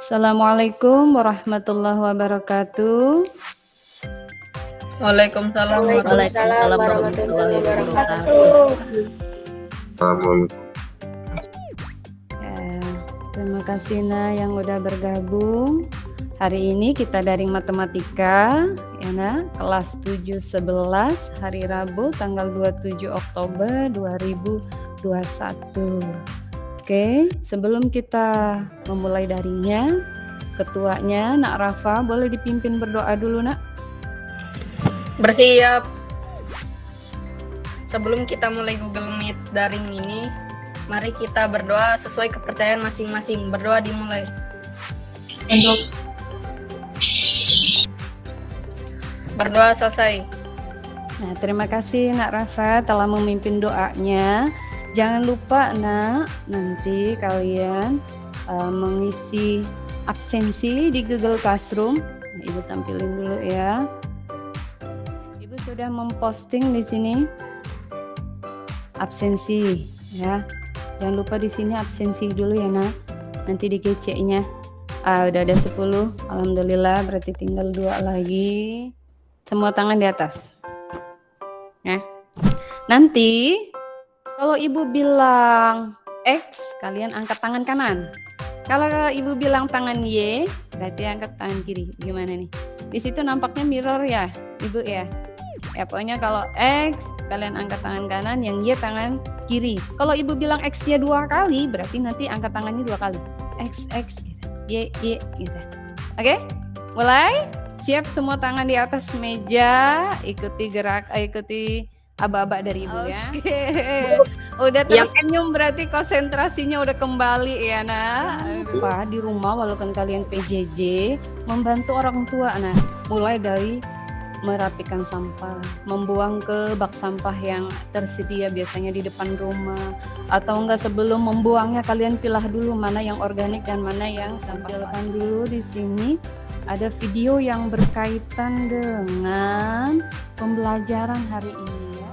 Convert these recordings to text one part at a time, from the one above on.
Assalamualaikum warahmatullahi wabarakatuh. Waalaikumsalam Waalaikumsalam warahmatullahi wabarakatuh. Ya, terima kasih yang udah bergabung. Hari ini kita daring matematika ya kelas 7-11 hari Rabu tanggal 27 Oktober 2021. Oke, sebelum kita memulai daringnya, ketuanya Nak Rafa boleh dipimpin berdoa dulu Nak. Bersiap. Sebelum kita mulai Google Meet daring ini, mari kita berdoa sesuai kepercayaan masing-masing. Berdoa dimulai. Berdoa selesai. Nah, terima kasih Nak Rafa telah memimpin doanya. Jangan lupa Nak, nanti kalian mengisi absensi di Google Classroom. Nah, Ibu tampilin dulu ya. Ibu sudah memposting di sini absensi ya. Jangan lupa di sini absensi dulu ya Nak. Nanti di kece-nya. Udah ada 10. Alhamdulillah, berarti tinggal 2 lagi. Semua tangan di atas. Ya. Nanti kalau Ibu bilang X, kalian angkat tangan kanan. Kalau Ibu bilang tangan Y, berarti angkat tangan kiri. Gimana nih? Di situ nampaknya mirror ya, Ibu ya. Ya pokoknya kalau X, kalian angkat tangan kanan, yang Y tangan kiri. Kalau Ibu bilang X-nya 2 kali, berarti nanti angkat tangannya 2 kali. X gitu. Y gitu. Oke? Mulai? Siap semua tangan di atas meja, ikuti aba-aba dari Ibu ya. Udah tersenyum berarti konsentrasinya udah kembali ya Nak. Pak di rumah walaupun kalian PJJ membantu orang tua Nah. Mulai dari merapikan sampah, membuang ke bak sampah yang tersedia biasanya di depan rumah, atau enggak sebelum membuangnya kalian pilah dulu mana yang organik dan mana yang sampaikan dulu di sini. Ada video yang berkaitan dengan pembelajaran hari ini ya.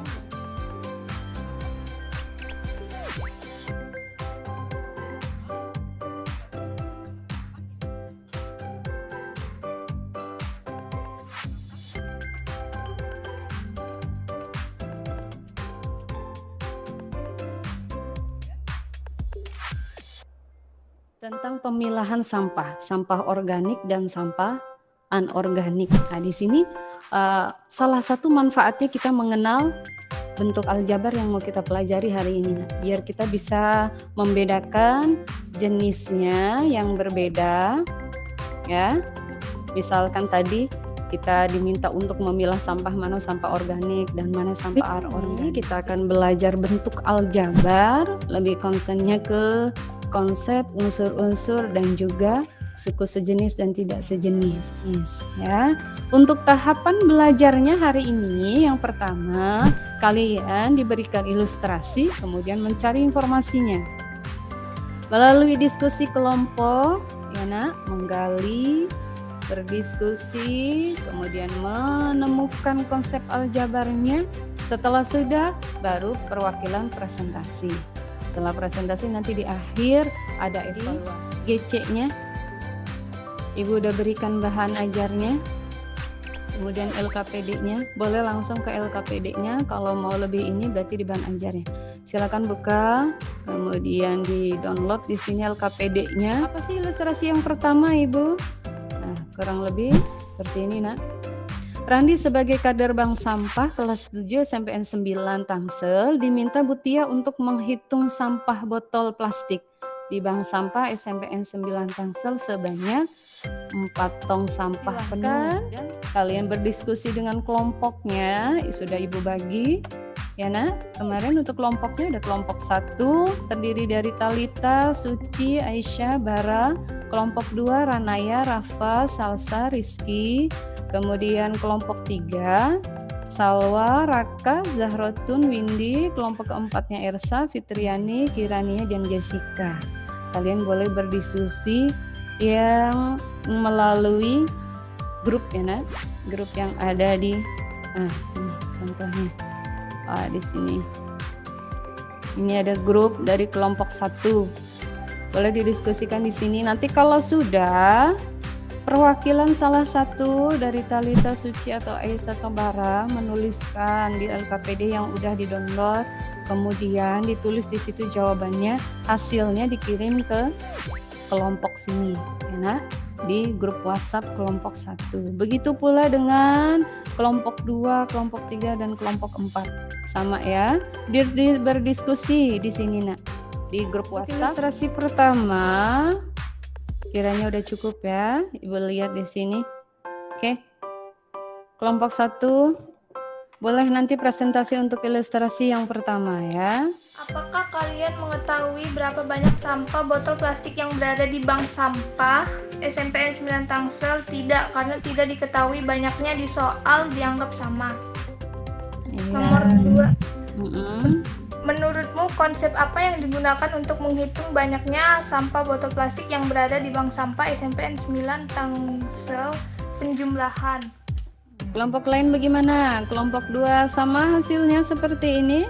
Tentang pemilahan sampah organik dan sampah anorganik. Nah, di sini salah satu manfaatnya kita mengenal bentuk aljabar yang mau kita pelajari hari ini. Biar kita bisa membedakan jenisnya yang berbeda. Ya. Misalkan tadi kita diminta untuk memilah sampah mana sampah organik dan mana sampah anorganik. Kita akan belajar bentuk aljabar, lebih concernnya ke konsep unsur-unsur dan juga suku sejenis dan tidak sejenis ya. Untuk tahapan belajarnya hari ini yang pertama kalian diberikan ilustrasi kemudian mencari informasinya melalui diskusi kelompok ya Nak, menggali, berdiskusi, kemudian menemukan konsep aljabarnya. Setelah sudah baru perwakilan presentasi. Setelah presentasi nanti di akhir ada evaluasi GC-nya. Ibu udah berikan bahan ajarnya. Kemudian LKPD-nya, boleh langsung ke LKPD-nya. Kalau mau lebih ini berarti di bahan ajarnya. Silakan buka, kemudian di-download di sini LKPD-nya. Apa sih ilustrasi yang pertama, Ibu? Nah, kurang lebih seperti ini, Nak. Randi sebagai kader bank sampah kelas 7 SMPN 9 Tangsel diminta Butia untuk menghitung sampah botol plastik di bank sampah SMPN 9 Tangsel sebanyak 4 tong sampah penuh. Kalian berdiskusi dengan kelompoknya, sudah Ibu bagi ya Nak. Kemarin untuk kelompoknya ada kelompok 1 terdiri dari Talita, Suci, Aisyah, Bara. Kelompok 2 Ranaya, Rafa, Salsa, Rizky. Kemudian kelompok 3 Salwa, Raka, Zahrotun, Windy. Kelompok keempatnya Ersa, Fitriani, Kirania, dan Jessica. Kalian boleh berdiskusi yang melalui grup ya Nak. Grup yang ada di ini contohnya. Di sini. Ini ada grup dari kelompok 1. boleh didiskusikan di sini. Nanti kalau sudah, perwakilan salah satu dari Talita, Suci, atau Aisyah Kembara menuliskan di LKPD yang udah di-download, kemudian ditulis di situ jawabannya, hasilnya dikirim ke kelompok sini, ya nak, di grup WhatsApp kelompok 1. Begitu pula dengan kelompok 2, kelompok 3, dan kelompok 4. Sama ya, berdiskusi di sini nak, di grup WhatsApp. Ilustrasi pertama kiranya udah cukup ya, Ibu lihat di sini. Oke. Kelompok 1 boleh nanti presentasi untuk ilustrasi yang pertama ya. Apakah kalian mengetahui berapa banyak sampah botol plastik yang berada di bank sampah SMPN 9 Tangsel? Tidak, karena tidak diketahui banyaknya di soal dianggap sama. Iya. Nomor 2. Menurutmu konsep apa yang digunakan untuk menghitung banyaknya sampah botol plastik yang berada di bank sampah SMPN 9 Tangsel? Penjumlahan. Kelompok lain bagaimana? Kelompok 2 sama hasilnya seperti ini.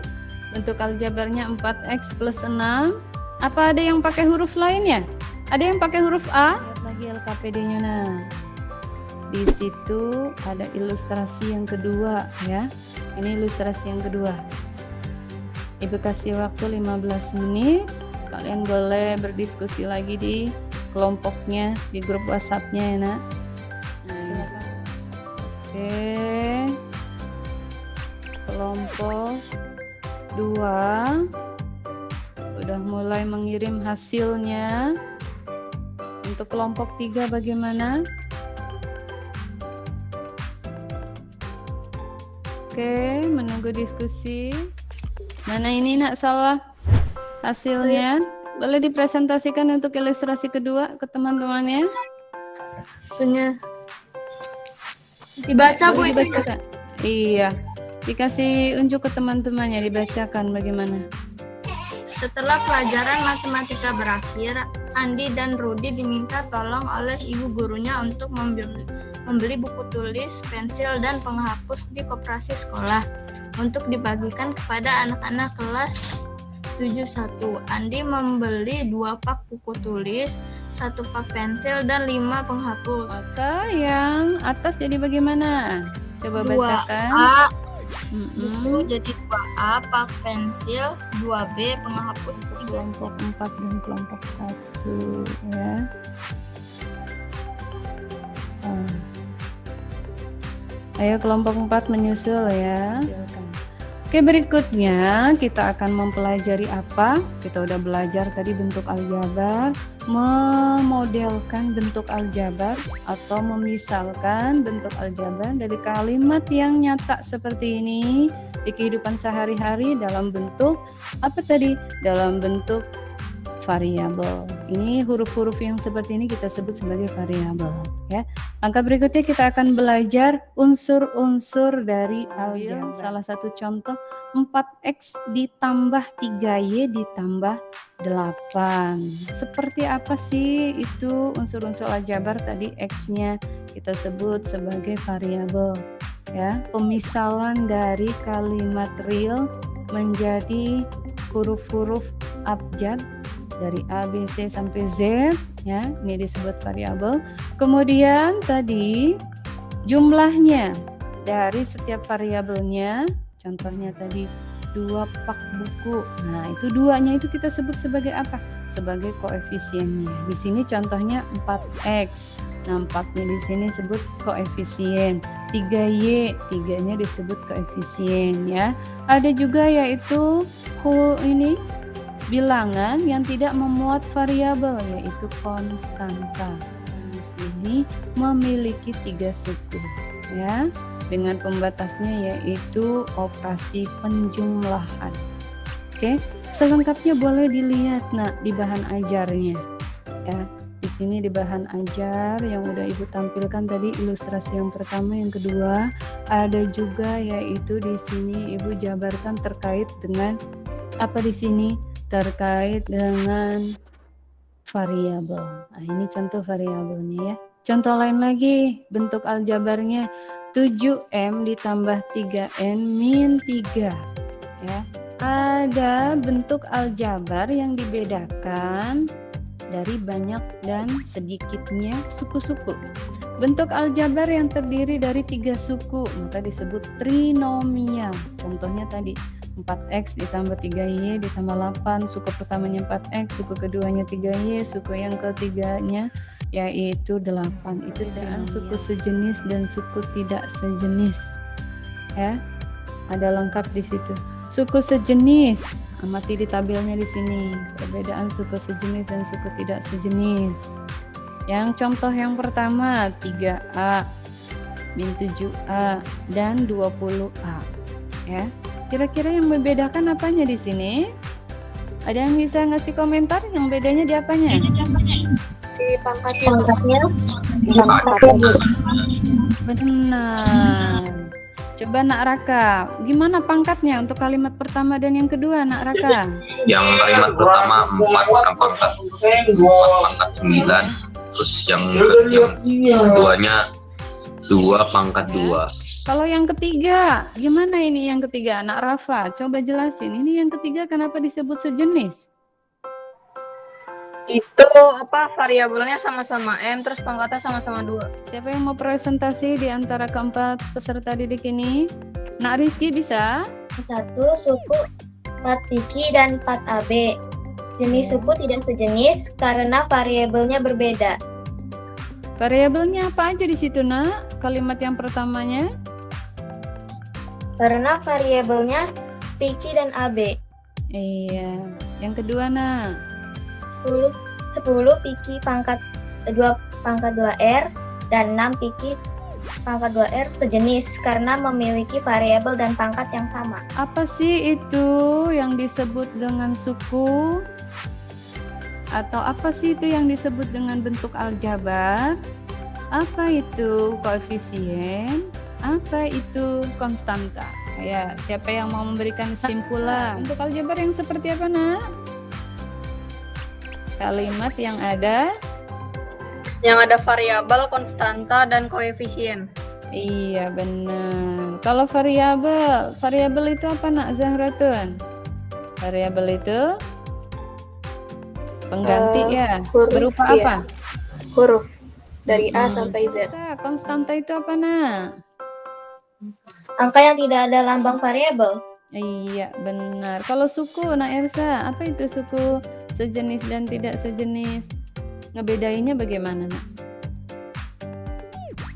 Bentuk aljabarnya 4x plus 6. Apa ada yang pakai huruf lainnya? Ada yang pakai huruf A? Lihat lagi LKPD-nya. Nah, di situ ada ilustrasi yang kedua ya. Ini ilustrasi yang kedua. Ibu kasih waktu 15 menit. Kalian boleh berdiskusi lagi di kelompoknya, di grup WhatsApp-nya ya nak. Nah, oke. Kelompok 2 udah mulai mengirim hasilnya. Untuk kelompok 3 bagaimana? Oke, menunggu diskusi. Mana ini nak salah hasilnya? Boleh dipresentasikan untuk ilustrasi kedua ke teman-temannya? Punya dibaca Bu Boleh itu. dibacakan? Iya. Dikasih unjuk ke teman-temannya, dibacakan bagaimana? Setelah pelajaran matematika berakhir, Andi dan Rudi diminta tolong oleh ibu gurunya untuk membeli buku tulis, pensil, dan penghapus di koperasi sekolah untuk dibagikan kepada anak-anak kelas 71. Andi membeli 2 pak buku tulis, 1 pak pensil, dan 5 penghapus. Maka yang atas jadi bagaimana? Coba 2A bacakan. buku jadi 2A, pak pensil, 2B penghapus, 3. Kelompok 4 dan kelompok 1 ya. Ayo kelompok 4 menyusul ya. Oke, berikutnya kita akan mempelajari apa? Kita udah belajar tadi bentuk aljabar, memodelkan bentuk aljabar atau memisalkan bentuk aljabar dari kalimat yang nyata seperti ini di kehidupan sehari-hari dalam bentuk apa tadi? Dalam bentuk variabel. Ini huruf-huruf yang seperti ini kita sebut sebagai variabel ya. Langkah berikutnya kita akan belajar unsur-unsur dari aljabar. Salah satu contoh 4x ditambah 3y ditambah 8. Seperti apa sih itu unsur-unsur aljabar tadi? X-nya kita sebut sebagai variabel ya. Pemisalan dari kalimat real menjadi huruf-huruf abjad dari A, B, C sampai Z ya, ini disebut variabel. Kemudian tadi jumlahnya dari setiap variabelnya, contohnya tadi 2 pak buku. Nah, itu 2-nya itu kita sebut sebagai apa? Sebagai koefisiennya. Di sini contohnya 4x. Nah, 4-nya di sini sebut koefisien. 3y, 3-nya disebut koefisien ya. Ada juga yaitu ini bilangan yang tidak memuat variabel yaitu konstanta. Di sini memiliki 3 suku ya, dengan pembatasnya yaitu operasi penjumlahan. Oke, selengkapnya boleh dilihat nak di bahan ajarnya ya. Di sini di bahan ajar yang udah Ibu tampilkan tadi ilustrasi yang pertama, yang kedua, ada juga yaitu di sini Ibu jabarkan terkait dengan apa di sini? Terkait dengan variabel. Nah, ini contoh variabelnya ya. Contoh lain lagi, bentuk aljabarnya 7M ditambah 3N min 3 ya. Ada bentuk aljabar yang dibedakan dari banyak dan sedikitnya suku-suku. Bentuk aljabar yang terdiri dari 3 suku maka disebut trinomial. Contohnya tadi 4x ditambah 3y ditambah 8, suku pertamanya 4x, suku keduanya 3y, suku yang ketiganya yaitu 8. Itu dengan suku sejenis dan suku tidak sejenis. Ya. Ada lengkap di situ. Suku sejenis, amati di tabelnya di sini. Perbedaan suku sejenis dan suku tidak sejenis. Yang contoh yang pertama 3A min 7A dan 20A. Ya. Kira-kira yang membedakan apanya di sini? Ada yang bisa ngasih komentar yang bedanya di apanya? Di pangkatnya. Benar. Coba Nak Raka, gimana pangkatnya untuk kalimat pertama dan yang kedua, Nak Raka? Yang kalimat pertama 4 pangkat 9, terus yang keduanya 2 pangkat 2. Kalau yang ketiga, gimana ini yang ketiga, Anak Rafa? Coba jelasin, ini yang ketiga kenapa disebut sejenis? Itu variabelnya sama-sama M, terus pangkatnya sama-sama 2. Siapa yang mau presentasi di antara keempat peserta didik ini? Nak Rizky bisa? 1 suku 4 Piki dan 4 AB. Jenis suku tidak sejenis karena variabelnya berbeda. Variabelnya apa aja di situ, Nak? Kalimat yang pertamanya? Karena variabelnya Piki dan AB. Iya. Yang kedua, Nak? 10 Piki pangkat 2 pangkat 2R dan 6 Piki pangkat 2R sejenis karena memiliki variabel dan pangkat yang sama. Apa sih itu yang disebut dengan suku? Atau apa sih itu yang disebut dengan bentuk aljabar? Apa itu koefisien? Apa itu konstanta? Ya, siapa yang mau memberikan kesimpulan? Bentuk aljabar yang seperti apa, Nak? Kalimat yang ada variabel, konstanta, dan koefisien. Iya, benar. Kalau variabel itu apa, Nak Zahratun? Variabel itu pengganti ya. Huruf, Berupa iya. apa? Huruf dari A sampai Z. Konstanta itu apa, Nak? Angka yang tidak ada lambang variabel. Iya, benar. Kalau suku, Nak Ersa, apa itu suku sejenis dan tidak sejenis? Ngebedainnya bagaimana, Nak?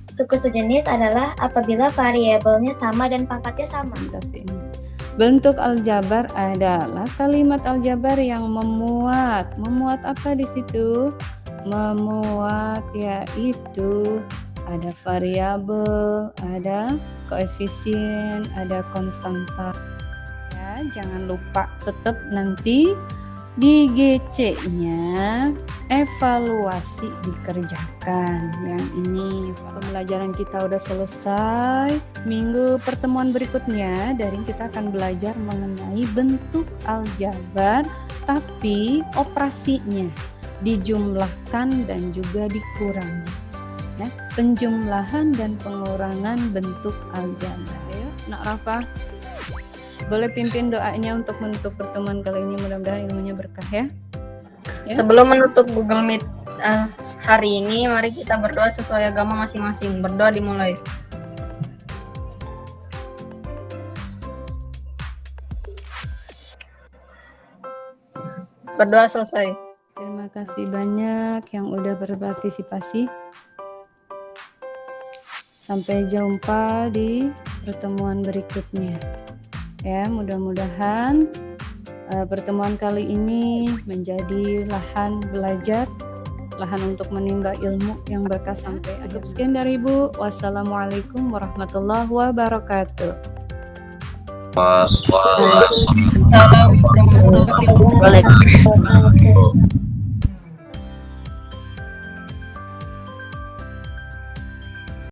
Suku sejenis adalah apabila variabelnya sama dan pangkatnya sama. Bentuk aljabar adalah kalimat aljabar yang memuat apa di situ? Memuat yaitu ada variabel, ada koefisien, ada konstanta. Ya, jangan lupa tetap nanti di GC-nya evaluasi dikerjakan. Yang ini pembelajaran kita udah selesai. Minggu pertemuan berikutnya daring kita akan belajar mengenai bentuk aljabar, tapi operasinya dijumlahkan dan juga dikurangi. Ya, penjumlahan dan pengurangan bentuk aljabar. Ayo, Nak Rafa, boleh pimpin doanya untuk menutup pertemuan kali ini. Mudah-mudahan ilmunya berkah ya. Sebelum menutup Google Meet hari ini, mari kita berdoa sesuai agama masing-masing. Berdoa dimulai. Berdoa selesai. Terima kasih banyak yang udah berpartisipasi. Sampai jumpa di pertemuan berikutnya. Ya, mudah-mudahan pertemuan kali ini menjadi lahan belajar, lahan untuk menimba ilmu yang berkah sampai akhir. Sekian dari Ibu. Wassalamualaikum warahmatullahi wabarakatuh. Waalaikumsalam.